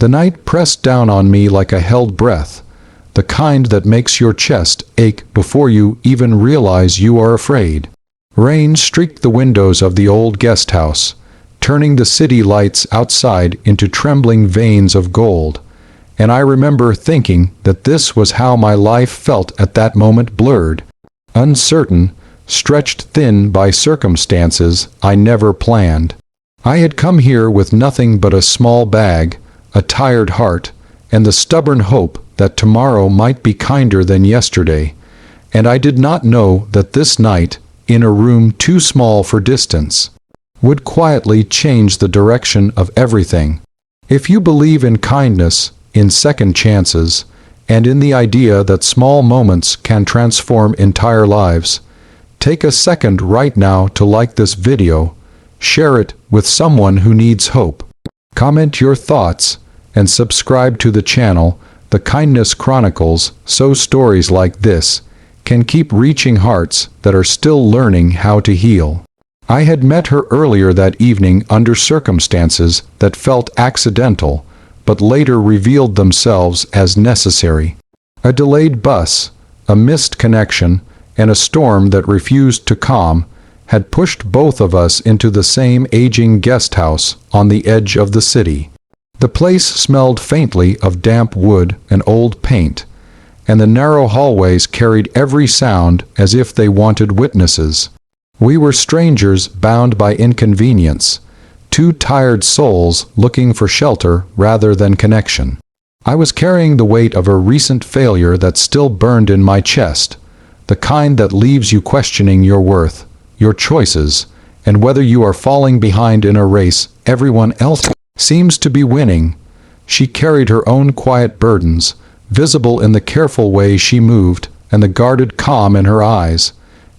The night pressed down on me like a held breath, the kind that makes your chest ache before you even realize you are afraid. Rain streaked the windows of the old guest house, turning the city lights outside into trembling veins of gold, and I remember thinking that this was how my life felt at that moment, blurred, uncertain, stretched thin by circumstances I never planned. I had come here with nothing but a small bag, a tired heart, and the stubborn hope that tomorrow might be kinder than yesterday, and I did not know that this night, in a room too small for distance, would quietly change the direction of everything. If you believe in kindness, in second chances, and in the idea that small moments can transform entire lives, take a second right now to like this video, share it with someone who needs hope, comment your thoughts, and subscribe to the channel, The Kindness Chronicles, so stories like this can keep reaching hearts that are still learning how to heal. I had met her earlier that evening under circumstances that felt accidental, but later revealed themselves as necessary. A delayed bus, a missed connection, and a storm that refused to calm had pushed both of us into the same aging guest house on the edge of the city. The place smelled faintly of damp wood and old paint, and the narrow hallways carried every sound as if they wanted witnesses. We were strangers bound by inconvenience, two tired souls looking for shelter rather than connection. I was carrying the weight of a recent failure that still burned in my chest, the kind that leaves you questioning your worth, your choices, and whether you are falling behind in a race everyone else seems to be winning. She carried her own quiet burdens, visible in the careful way she moved and the guarded calm in her eyes,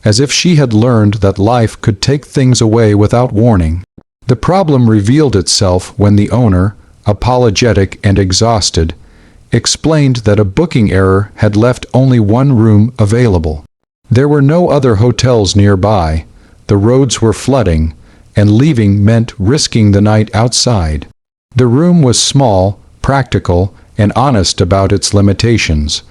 as if she had learned that life could take things away without warning. The problem revealed itself when the owner, apologetic and exhausted, explained that a booking error had left only one room available. There were no other hotels nearby, the roads were flooding, and leaving meant risking the night outside. The room was small, practical, and honest about its limitations,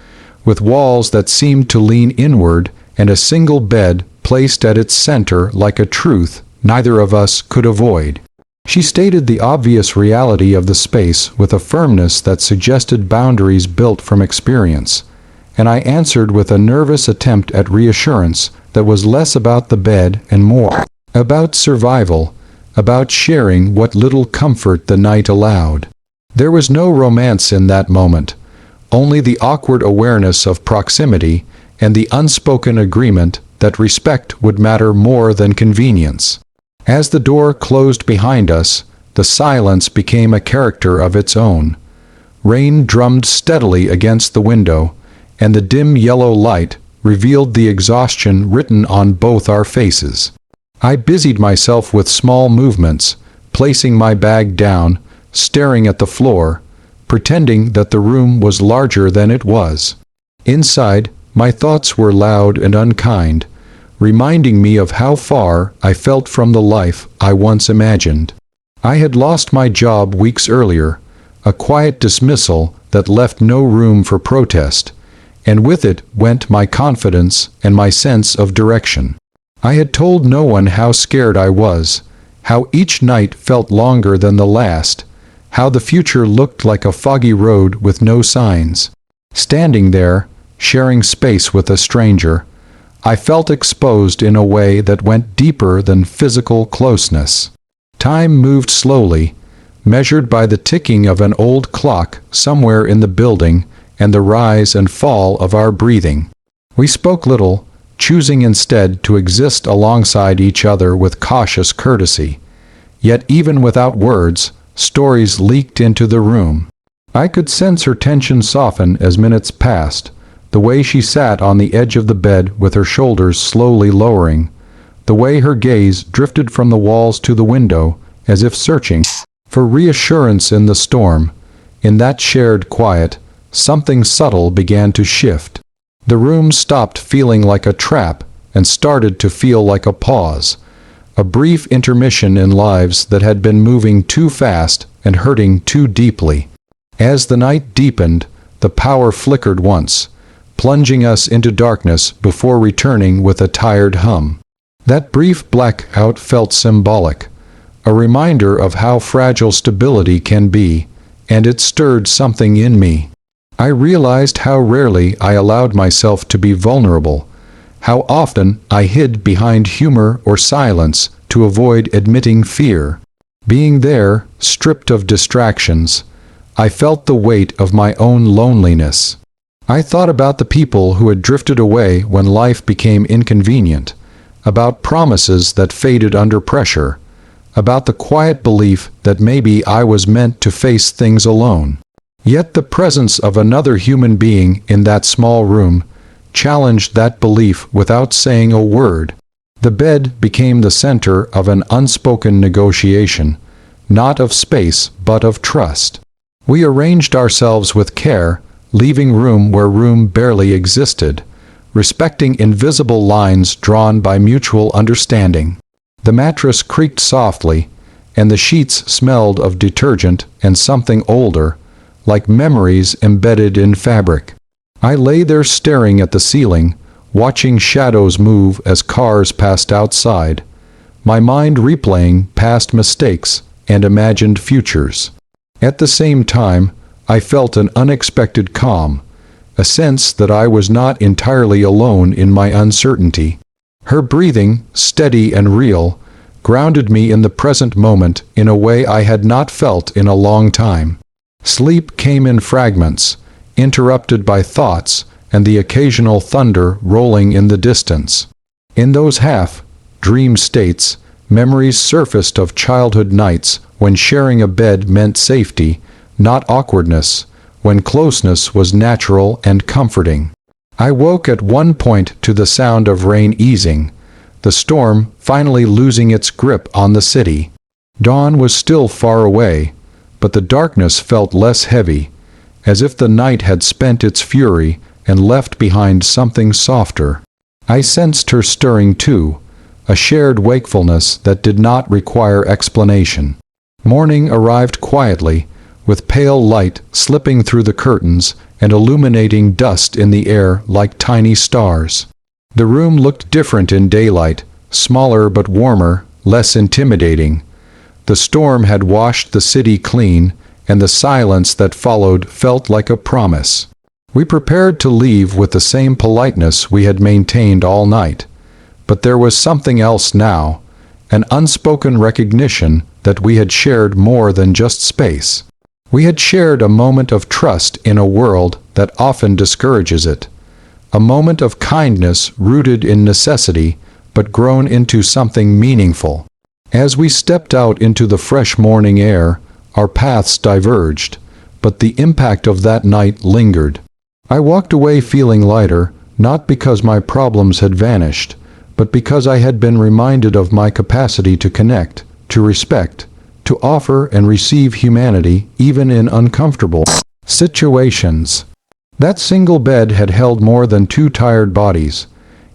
with walls that seemed to lean inward and a single bed placed at its center like a truth neither of us could avoid. She stated the obvious reality of the space with a firmness that suggested boundaries built from experience, and I answered with a nervous attempt at reassurance that was less about the bed and more about survival, about sharing what little comfort the night allowed. There was no romance in that moment, only the awkward awareness of proximity and the unspoken agreement that respect would matter more than convenience. As the door closed behind us, the silence became a character of its own. Rain drummed steadily against the window, and the dim yellow light revealed the exhaustion written on both our faces. I busied myself with small movements, placing my bag down, staring at the floor, pretending that the room was larger than it was. Inside, my thoughts were loud and unkind, reminding me of how far I felt from the life I once imagined. I had lost my job weeks earlier, a quiet dismissal that left no room for protest, and with it went my confidence and my sense of direction. I had told no one how scared I was, how each night felt longer than the last, how the future looked like a foggy road with no signs. Standing there, sharing space with a stranger, I felt exposed in a way that went deeper than physical closeness. Time moved slowly, measured by the ticking of an old clock somewhere in the building and the rise and fall of our breathing. We spoke little, choosing instead to exist alongside each other with cautious courtesy. Yet even without words, stories leaked into the room. I could sense her tension soften as minutes passed, the way she sat on the edge of the bed with her shoulders slowly lowering, the way her gaze drifted from the walls to the window as if searching for reassurance in the storm. In that shared quiet, something subtle began to shift. The room stopped feeling like a trap and started to feel like a pause, a brief intermission in lives that had been moving too fast and hurting too deeply. As the night deepened, the power flickered once, plunging us into darkness before returning with a tired hum. That brief blackout felt symbolic, a reminder of how fragile stability can be, and it stirred something in me. I realized how rarely I allowed myself to be vulnerable, how often I hid behind humor or silence to avoid admitting fear. Being there, stripped of distractions, I felt the weight of my own loneliness. I thought about the people who had drifted away when life became inconvenient, about promises that faded under pressure, about the quiet belief that maybe I was meant to face things alone. Yet the presence of another human being in that small room challenged that belief without saying a word. The bed became the center of an unspoken negotiation, not of space but of trust. We arranged ourselves with care, leaving room where room barely existed, respecting invisible lines drawn by mutual understanding. The mattress creaked softly, and the sheets smelled of detergent and something older, like memories embedded in fabric. I lay there staring at the ceiling, watching shadows move as cars passed outside, my mind replaying past mistakes and imagined futures. At the same time, I felt an unexpected calm, a sense that I was not entirely alone in my uncertainty. Her breathing, steady and real, grounded me in the present moment in a way I had not felt in a long time. Sleep came in fragments, interrupted by thoughts and the occasional thunder rolling in the distance. In those half-dream states, memories surfaced of childhood nights when sharing a bed meant safety, not awkwardness, when closeness was natural and comforting. I woke at one point to the sound of rain easing, the storm finally losing its grip on the city. Dawn was still far away, but the darkness felt less heavy, as if the night had spent its fury and left behind something softer. I sensed her stirring too, a shared wakefulness that did not require explanation. Morning arrived quietly, with pale light slipping through the curtains and illuminating dust in the air like tiny stars. The room looked different in daylight, smaller but warmer, less intimidating. The storm had washed the city clean, and the silence that followed felt like a promise. We prepared to leave with the same politeness we had maintained all night. But there was something else now, an unspoken recognition that we had shared more than just space. We had shared a moment of trust in a world that often discourages it, a moment of kindness rooted in necessity but grown into something meaningful. As we stepped out into the fresh morning air, our paths diverged, but the impact of that night lingered. I walked away feeling lighter, not because my problems had vanished, but because I had been reminded of my capacity to connect, to respect, to offer and receive humanity even in uncomfortable situations. That single bed had held more than two tired bodies.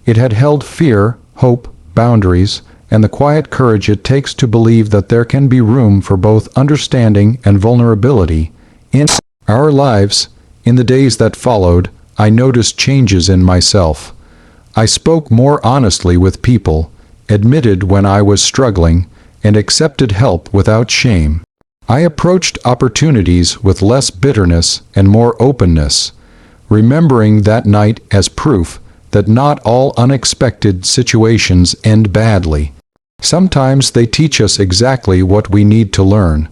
It had held fear, hope, boundaries, and the quiet courage it takes to believe that there can be room for both understanding and vulnerability in our lives. In the days that followed, I noticed changes in myself. I spoke more honestly with people, admitted when I was struggling, and accepted help without shame. I approached opportunities with less bitterness and more openness, remembering that night as proof that not all unexpected situations end badly. Sometimes they teach us exactly what we need to learn.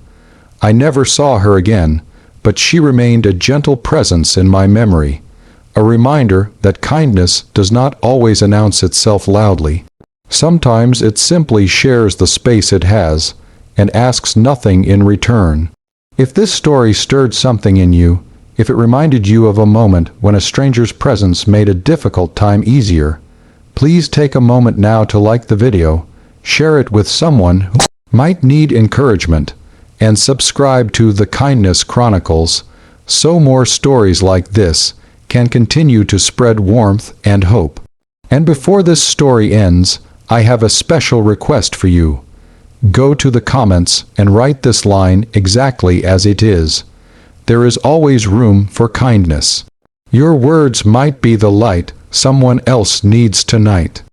I never saw her again, but she remained a gentle presence in my memory, a reminder that kindness does not always announce itself loudly. Sometimes it simply shares the space it has and asks nothing in return. If this story stirred something in you, if it reminded you of a moment when a stranger's presence made a difficult time easier, please take a moment now to like the video, share it with someone who might need encouragement, and subscribe to The Kindness Chronicles, so more stories like this can continue to spread warmth and hope. And before this story ends, I have a special request for you. Go to the comments and write this line exactly as it is. there is always room for kindness. Your words might be the light someone else needs tonight.